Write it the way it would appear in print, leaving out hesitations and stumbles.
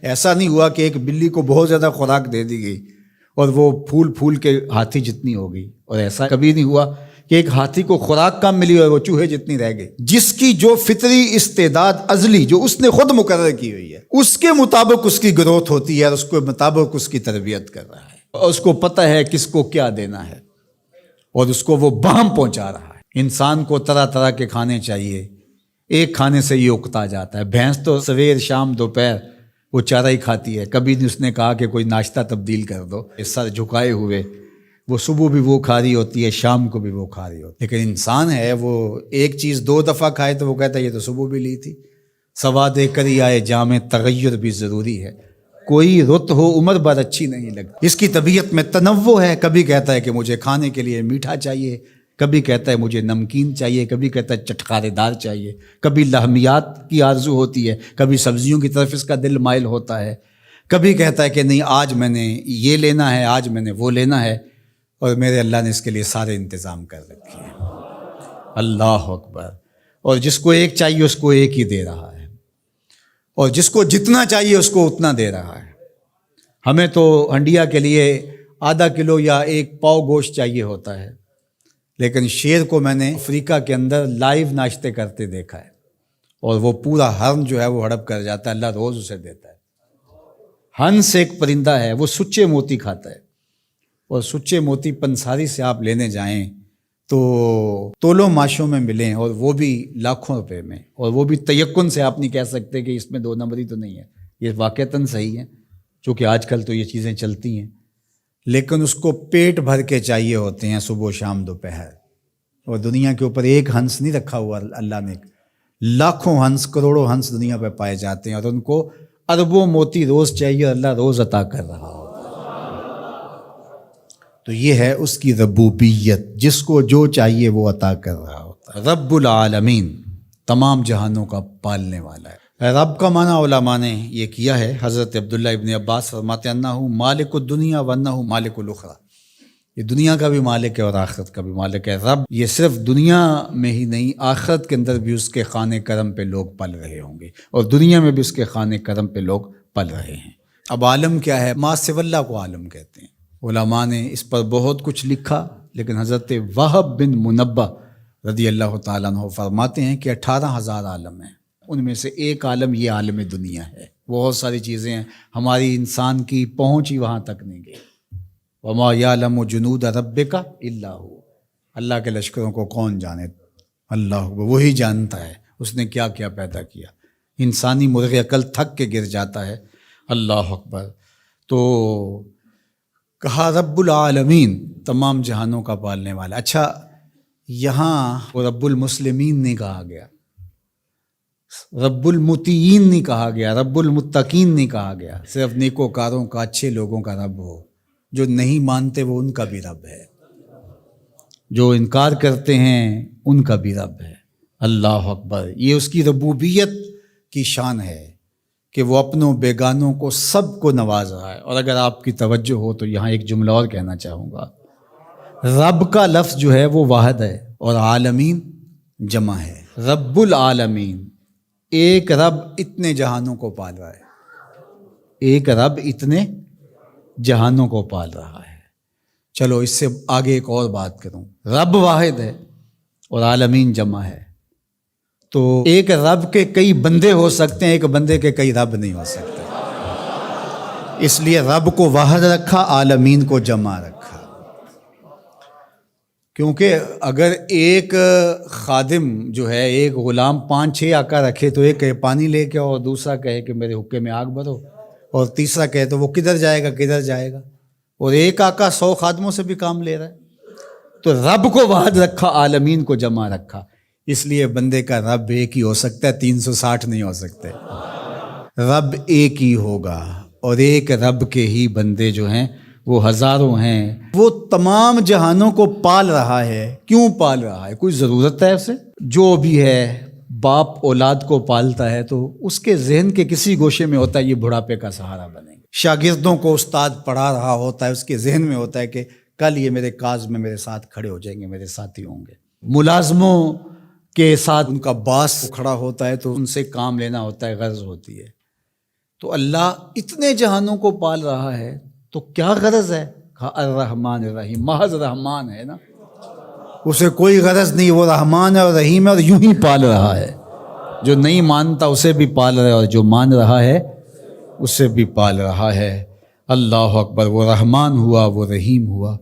ایسا نہیں ہوا کہ ایک بلی کو بہت زیادہ خوراک دے دی گئی اور وہ پھول پھول کے ہاتھی جتنی ہو گئی، اور ایسا کبھی نہیں ہوا کہ ایک ہاتھی کو خوراک کم ملی اور وہ چوہے جتنی رہ گئی۔ جس کی جو فطری استعداد ازلی جو اس نے خود مقرر کی ہوئی ہے، اس کے مطابق اس کی گروتھ ہوتی ہے اور اس کے مطابق اس کی تربیت کر رہا ہے، اور اس کو پتہ ہے کس کو کیا دینا ہے اور اس کو وہ بہم پہنچا رہا ہے۔ انسان کو طرح طرح کے کھانے چاہیے، ایک کھانے سے یہ اکتا جاتا ہے۔ بھینس تو سویر شام دوپہر وہ چارہ ہی کھاتی ہے، کبھی نہیں اس نے کہا کہ کوئی ناشتہ تبدیل کر دو۔ سر جھکائے ہوئے وہ صبح بھی وہ کھا رہی ہوتی ہے، شام کو بھی وہ کھا رہی ہوتی ہے، لیکن انسان ہے وہ ایک چیز 2 دفعہ کھائے تو وہ کہتا ہے یہ تو صبح بھی لی تھی۔ سواد کری آئے جام تغیر بھی ضروری ہے، کوئی رت ہو عمر بھر اچھی نہیں لگتی۔ اس کی طبیعت میں تنوع ہے، کبھی کہتا ہے کہ مجھے کھانے کے لیے میٹھا چاہیے، کبھی کہتا ہے مجھے نمکین چاہیے، کبھی کہتا ہے چٹخارے دار چاہیے، کبھی لحمیات کی آرزو ہوتی ہے، کبھی سبزیوں کی طرف اس کا دل مائل ہوتا ہے، کبھی کہتا ہے کہ نہیں آج میں نے یہ لینا ہے، آج میں نے وہ لینا ہے، اور میرے اللہ نے اس کے لیے سارے انتظام کر رکھے ہیں۔ اللہ اکبر۔ اور جس کو ایک چاہیے اس کو ایک ہی دے رہا ہے، اور جس کو جتنا چاہیے اس کو اتنا دے رہا ہے۔ ہمیں تو ہنڈیا کے لیے ½ کلو یا 1 پاؤ گوشت چاہیے ہوتا ہے، لیکن شیر کو میں نے افریقہ کے اندر لائیو ناشتے کرتے دیکھا ہے، اور وہ پورا ہرن جو ہے وہ ہڑپ کر جاتا ہے، اللہ روز اسے دیتا ہے۔ ہنس ایک پرندہ ہے، وہ سچے موتی کھاتا ہے، اور سچے موتی پنساری سے آپ لینے جائیں تو تولوں ماشوں میں ملیں، اور وہ بھی لاکھوں روپے میں، اور وہ بھی تیقن سے آپ نہیں کہہ سکتے کہ اس میں 2 نمبری تو نہیں ہے، یہ واقعتاً صحیح ہے، چونکہ آج کل تو یہ چیزیں چلتی ہیں، لیکن اس کو پیٹ بھر کے چاہیے ہوتے ہیں صبح شام دوپہر۔ اور دنیا کے اوپر ایک ہنس نہیں رکھا ہوا اللہ نے، لاکھوں ہنس کروڑوں ہنس دنیا پہ پائے جاتے ہیں، اور ان کو اربوں موتی روز چاہیے، اللہ روز عطا کر رہا ہوتا ہے۔ تو یہ ہے اس کی ربوبیت، جس کو جو چاہیے وہ عطا کر رہا ہوتا ہے۔ رب العالمین، تمام جہانوں کا پالنے والا ہے۔ رب کا معنی علماء نے یہ کیا ہے، حضرت عبداللہ ابن عباس فرماتے ہیں انہ مالک الدنیا وانہ مالک الاخرى، یہ دنیا کا بھی مالک ہے اور آخرت کا بھی مالک ہے۔ رب یہ صرف دنیا میں ہی نہیں، آخرت کے اندر بھی اس کے خانے کرم پہ لوگ پل رہے ہوں گے، اور دنیا میں بھی اس کے خانے کرم پہ لوگ پل رہے ہیں۔ اب عالم کیا ہے؟ ما سوی اللہ کو عالم کہتے ہیں۔ علماء نے اس پر بہت کچھ لکھا، لیکن حضرت وہب بن منبہ رضی اللہ تعالیٰ عنہ فرماتے ہیں کہ 18,000 عالم ہیں، ان میں سے ایک عالم یہ عالم دنیا ہے۔ بہت ساری چیزیں ہیں، ہماری انسان کی پہنچ ہی وہاں تک نہیں گئی۔ وما یعلم جنود ربک الا ہو، اللہ کے لشکروں کو کون جانے؟ اللہ وہی جانتا ہے اس نے کیا کیا پیدا کیا۔ انسانی مرغ عقل تھک کے گر جاتا ہے۔ اللہ اکبر۔ تو کہا رب العالمین، تمام جہانوں کا پالنے والا۔ اچھا، یہاں رب المسلمین نہیں کہا گیا، رب المطیعین نہیں کہا گیا، رب المتقین نہیں کہا گیا، صرف نیکوکاروں کا، اچھے لوگوں کا رب ہو۔ جو نہیں مانتے وہ ان کا بھی رب ہے، جو انکار کرتے ہیں ان کا بھی رب ہے۔ اللہ اکبر۔ یہ اس کی ربوبیت کی شان ہے کہ وہ اپنوں بیگانوں کو سب کو نواز رہا ہے۔ اور اگر آپ کی توجہ ہو تو یہاں ایک جملہ اور کہنا چاہوں گا، رب کا لفظ جو ہے وہ واحد ہے اور عالمین جمع ہے۔ رب العالمین، ایک رب اتنے جہانوں کو پال رہا ہے، ایک رب اتنے جہانوں کو پال رہا ہے۔ چلو اس سے آگے ایک اور بات کروں، رب واحد ہے اور عالمین جمع ہے، تو ایک رب کے کئی بندے ہو سکتے ہیں، ایک بندے کے کئی رب نہیں ہو سکتے۔ اس لیے رب کو واحد رکھا، عالمین کو جمع رکھا، کیونکہ اگر ایک خادم جو ہے، ایک غلام 5-6 آقا رکھے تو ایک کہے پانی لے کے، اور دوسرا کہے کہ میرے حقے میں آگ بھرو، اور تیسرا کہے تو وہ کدھر جائے گا کدھر جائے گا، اور ایک آقا 100 خادموں سے بھی کام لے رہا ہے۔ تو رب کو واحد رکھا، عالمین کو جمع رکھا، اس لیے بندے کا رب ایک ہی ہو سکتا ہے، 360 نہیں ہو سکتے۔ رب ایک ہی ہوگا، اور ایک رب کے ہی بندے جو ہیں وہ ہزاروں ہیں۔ وہ تمام جہانوں کو پال رہا ہے۔ کیوں پال رہا ہے؟ کوئی ضرورت ہے اسے؟ جو بھی ہے، باپ اولاد کو پالتا ہے تو اس کے ذہن کے کسی گوشے میں ہوتا ہے یہ بڑھاپے کا سہارا بنے گا۔ شاگردوں کو استاد پڑھا رہا ہوتا ہے، اس کے ذہن میں ہوتا ہے کہ کل یہ میرے کاز میں میرے ساتھ کھڑے ہو جائیں گے، میرے ساتھی ہوں گے۔ ملازموں کے ساتھ ان کا باس کھڑا ہوتا ہے تو ان سے کام لینا ہوتا ہے، غرض ہوتی ہے۔ تو اللہ اتنے جہانوں کو پال رہا ہے تو کیا غرض ہے؟ کہا الرحمن الرحیم، محض رحمان ہے نا، اسے کوئی غرض نہیں، وہ رحمان ہے اور رحیم ہے اور یوں ہی پال رہا ہے. جو نہیں مانتا اسے بھی پال رہا ہے اور جو مان رہا ہے اسے بھی پال رہا ہے. اللہ اکبر، وہ رحمان ہوا، وہ رحیم ہوا.